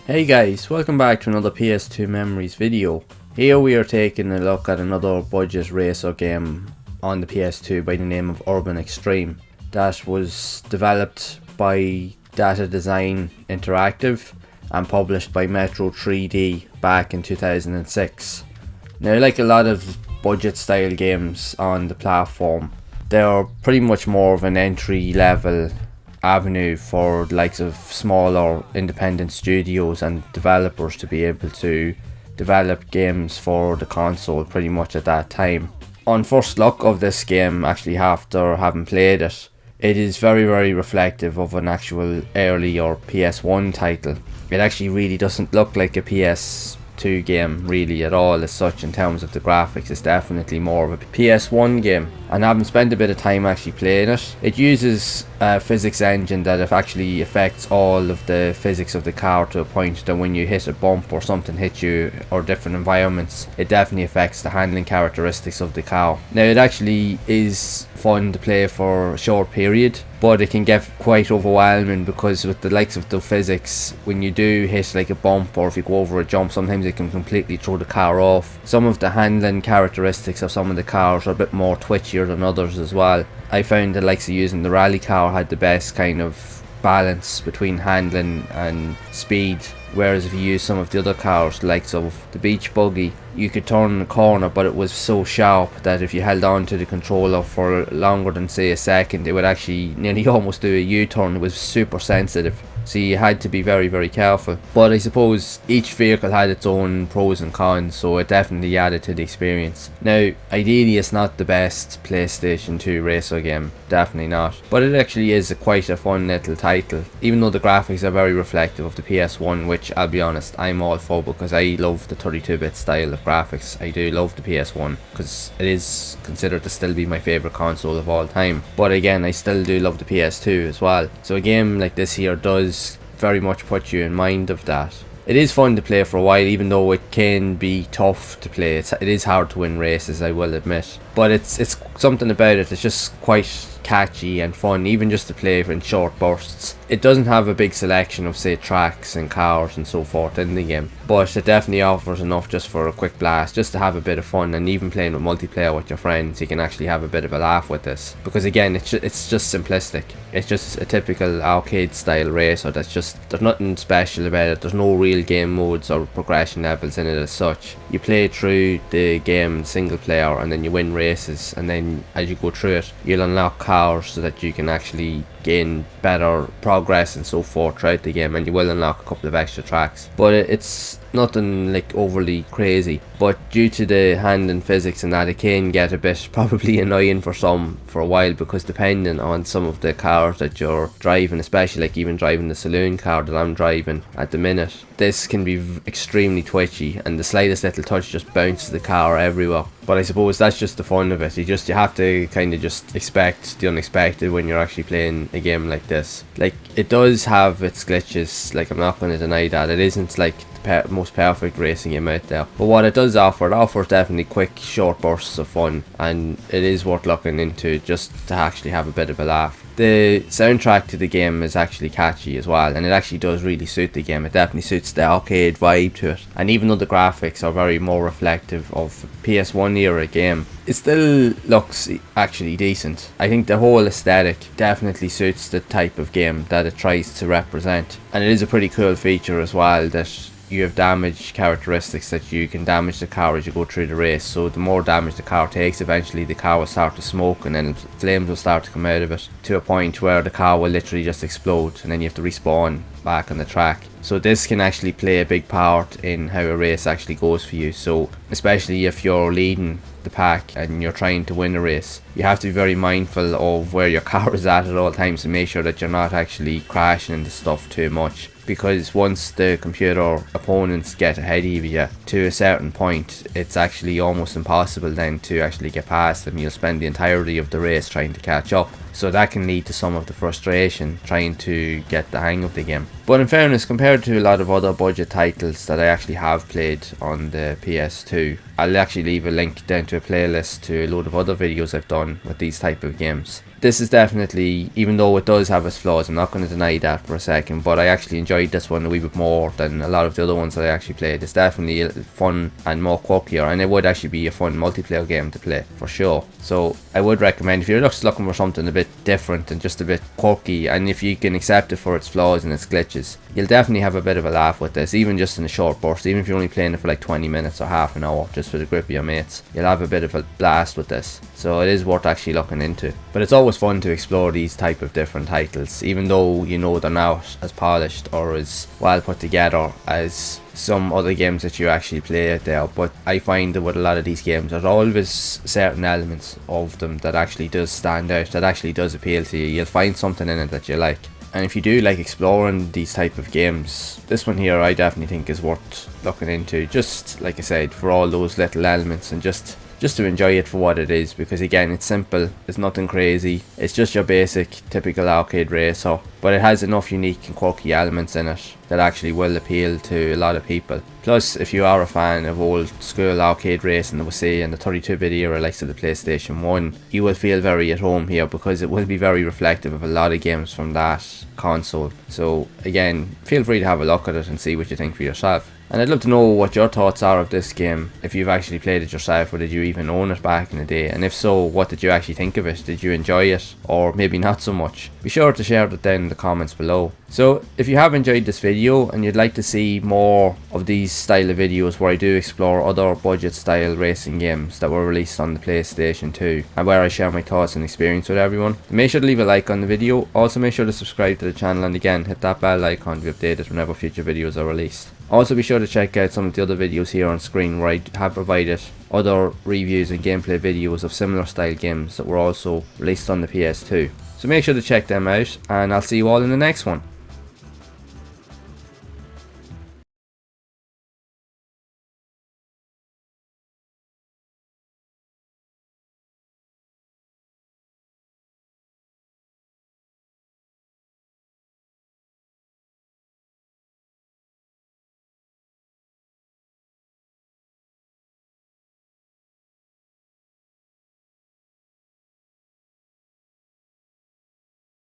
Hey guys, welcome back to another PS2 Memories video. Here we are taking a look at another budget racer game on the PS2 by the name of Urban Extreme that was developed by Data Design Interactive and published by Metro 3D back in 2006. Now, like a lot of budget style games on the platform, they're pretty much more of an entry level avenue for the likes of smaller independent studios and developers to be able to develop games for the console pretty much at that time. On first look of this game, actually after having played it, it is very reflective of an actual early or PS1 title. It actually really doesn't look like a PS2 game really at all as such in terms of the graphics. It's definitely more of a PS1 game, and having spent a bit of time actually playing it, it uses a physics engine that actually affects all of the physics of the car to a point that when you hit a bump or something hits you or different environments, it definitely affects the handling characteristics of the car. Now, it actually is fun to play for a short period, but it can get quite overwhelming because with the likes of the physics, when you do hit like a bump or if you go over a jump, sometimes it can completely throw the car off. Some of the handling characteristics of some of the cars are a bit more twitchier than others as well. I found the likes of using the rally car had the best kind of balance between handling and speed, whereas if you use some of the other cars, the likes of the beach buggy, you could turn the corner but it was so sharp that if you held on to the controller for longer than say a second, it would actually nearly almost do a U-turn. It was super sensitive, so you had to be very careful. But I suppose each vehicle had its own pros and cons, so it definitely added to the experience. Now, ideally it's not the best PlayStation 2 racer game, definitely not, but it actually is quite a fun little title, even though the graphics are very reflective of the PS1, which I'll be honest, I'm all for, because I love the 32-bit style of graphics. I do love the PS1 because it is considered to still be my favourite console of all time, but again, I still do love the PS2 as well. So a game like this here does very much put you in mind of that. It is fun to play for a while, even though it can be tough to play. It is hard to win races, I will admit, but it's something about it. It's just quite catchy and fun, even just to play in short bursts. It doesn't have a big selection of say tracks and cars and so forth in the game, but it definitely offers enough just for a quick blast, just to have a bit of fun. And even playing with multiplayer with your friends, you can actually have a bit of a laugh with this, because again, it's just simplistic. It's just a typical arcade style racer. There's nothing special about it. There's no real game modes or progression levels in it as such. You play through the game single player and then you win races, and then as you go through it, you'll unlock cars so that you can actually gain better progress and so forth throughout the game, and you will unlock a couple of extra tracks. But it's nothing like overly crazy, but due to the handling physics and that, it can get a bit probably annoying for some for a while, because depending on some of the cars that you're driving, especially like even driving the saloon car that I'm driving at the minute, this can be extremely twitchy, and the slightest little touch just bounces the car everywhere. But I suppose that's just the fun of it. You have to kind of just expect the unexpected when you're actually playing a game like this. Like, it does have its glitches, like I'm not going to deny that. It isn't like the most perfect racing game out there, but what it does offer, it offers definitely quick short bursts of fun, and it is worth looking into just to actually have a bit of a laugh. The soundtrack to the game is actually catchy as well, and it actually does really suit the game. It definitely suits the arcade vibe to it, and even though the graphics are very more reflective of PS1 era game, it still looks actually decent. I think the whole aesthetic definitely suits the type of game that it tries to represent, and it is a pretty cool feature as well that you have damage characteristics, that you can damage the car as you go through the race. So the more damage the car takes, eventually the car will start to smoke, and then flames will start to come out of it to a point where the car will literally just explode, and then you have to respawn back on the track. So this can actually play a big part in how a race actually goes for you. So especially if you're leading the pack and you're trying to win a race, you have to be very mindful of where your car is at all times to make sure that you're not actually crashing into stuff too much, because once the computer opponents get ahead of you to a certain point, it's actually almost impossible then to actually get past them. You'll spend the entirety of the race trying to catch up, so that can lead to some of the frustration trying to get the hang of the game. But in fairness, compared to a lot of other budget titles that I actually have played on the PS2, I'll actually leave a link down to a playlist to a load of other videos I've done with these type of games. This is definitely, even though it does have its flaws, I'm not going to deny that for a second, but I actually enjoyed this one a wee bit more than a lot of the other ones that I actually played. It's definitely fun and more quirkier, and it would actually be a fun multiplayer game to play, for sure. So I would recommend, if you're just looking for something a bit different and just a bit quirky, and if you can accept it for its flaws and its glitches, you'll definitely have a bit of a laugh with this, even just in a short burst. Even if you're only playing it for like 20 minutes or half an hour, just for the grip of your mates, you'll have a bit of a blast with this. So it is worth actually looking into. But it's always fun to explore these type of different titles, even though you know they're not as polished or as well put together as some other games that you actually play out there. But I find that with a lot of these games, there's always certain elements of them that actually does stand out, that actually does appeal to you. You'll find something in it that you like. And if you do like exploring these type of games, this one here I definitely think is worth looking into, just like I said, for all those little elements, and just to enjoy it for what it is, because again, it's simple, it's nothing crazy, it's just your basic typical arcade racer, but it has enough unique and quirky elements in it that actually will appeal to a lot of people. Plus, if you are a fan of old school arcade racing, we'll say in the 32-bit era, like the PlayStation 1, you will feel very at home here, because it will be very reflective of a lot of games from that console. So again, feel free to have a look at it and see what you think for yourself. And I'd love to know what your thoughts are of this game, if you've actually played it yourself, or did you even own it back in the day, and if so, what did you actually think of it? Did you enjoy it, or maybe not so much? Be sure to share that down in the comments below. So if you have enjoyed this video and you'd like to see more of these style of videos where I do explore other budget style racing games that were released on the PlayStation 2, and where I share my thoughts and experience with everyone, make sure to leave a like on the video. Also make sure to subscribe to the channel, and again, hit that bell icon to be updated whenever future videos are released. Also be sure to check out some of the other videos here on screen, where I have provided other reviews and gameplay videos of similar style games that were also released on the PS2. So make sure to check them out, and I'll see you all in the next one.